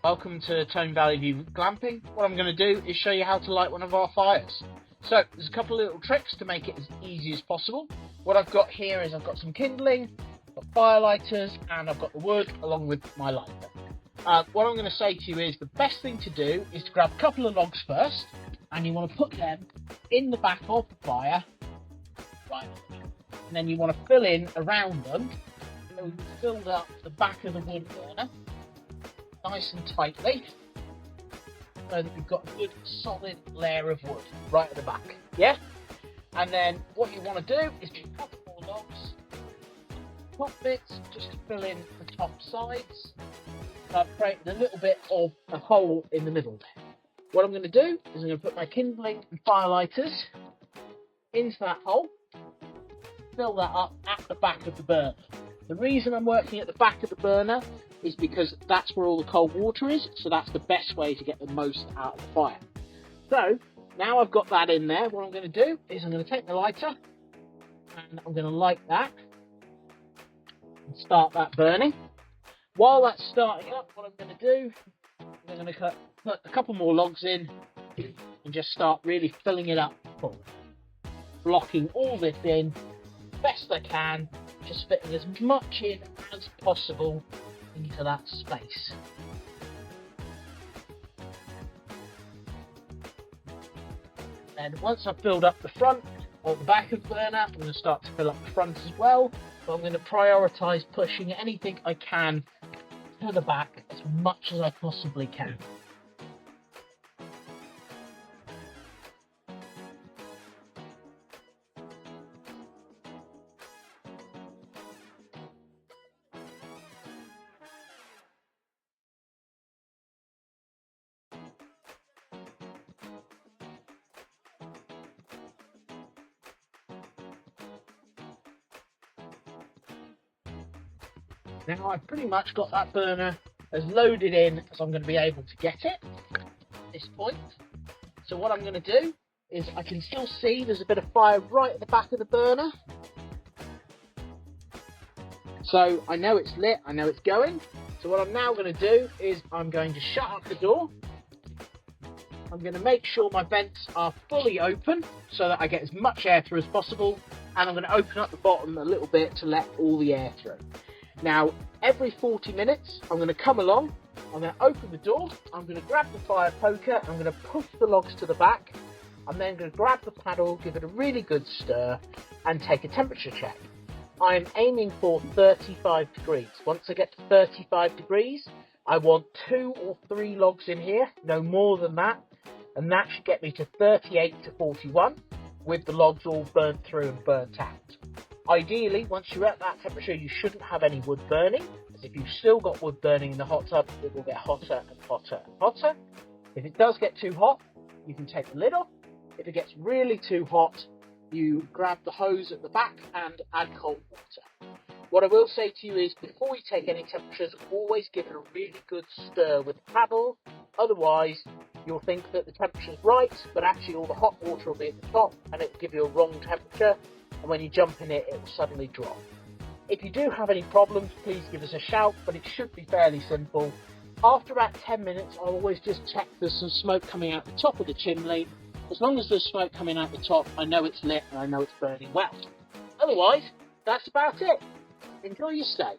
Welcome to Tone Valley View Glamping. What I'm going to do is show you how to light one of our fires. So there's a couple of little tricks to make it as easy as possible. What I've got here is I've got some kindling, I've got fire lighters, and I've got the wood along with my lighter. What I'm going to say to you is the best thing to do is to grab a couple of logs first, and you want to put them in the back of the fire, right, and then you want to fill in around them. So we've filled up the back of the wood burner nice and tightly, so that we've got a good solid layer of wood right at the back. Yeah, and then what you want to do is just a couple more logs, top bits, just to fill in the top sides, creating a little bit of a hole in the middle there. What I'm going to do is I'm going to put my kindling and fire lighters into that hole, fill that up at the back of the burner. The reason I'm working at the back of the burner is because that's where all the cold water is, so that's the best way to get the most out of the fire. So now I've got that in there, what I'm going to do is I'm going to take the lighter and I'm going to light that and start that burning. While that's starting up, what I'm going to do is I'm going to put a couple more logs in and just start really filling it up full, blocking all this in best I can, just fitting as much in as possible into that space. And once I've filled up the front or the back of the burner, I'm going to start to fill up the front as well. But I'm going to prioritise pushing anything I can to the back as much as I possibly can. Now I've pretty much got that burner as loaded in as I'm going to be able to get it at this point. So what I'm going to do is I can still see there's a bit of fire right at the back of the burner. So I know it's lit, I know it's going. So what I'm now going to do is I'm going to shut up the door. I'm going to make sure my vents are fully open so that I get as much air through as possible. And I'm going to open up the bottom a little bit to let all the air through. Now, every 40 minutes, I'm going to come along, I'm going to open the door, I'm going to grab the fire poker, I'm going to push the logs to the back, I'm then going to grab the paddle, give it a really good stir, and take a temperature check. I'm aiming for 35 degrees. Once I get to 35 degrees, I want 2 or 3 logs in here, no more than that, and that should get me to 38 to 41, with the logs all burnt through and burnt out. Ideally, once you're at that temperature, you shouldn't have any wood burning, as if you've still got wood burning in the hot tub, it will get hotter and hotter and hotter. If it does get too hot, you can take the lid off. If it gets really too hot, you grab the hose at the back and add cold water. What I will say to you is, before you take any temperatures, always give it a really good stir with the paddle. Otherwise, you'll think that the temperature's right, but actually all the hot water will be at the top and it will give you a wrong temperature. And when you jump in it, it will suddenly drop. If you do have any problems, please give us a shout, but it should be fairly simple. After about 10 minutes, I'll always just check there's some smoke coming out the top of the chimney. As long as there's smoke coming out the top, I know it's lit and I know it's burning well. Otherwise, that's about it. Enjoy your stay.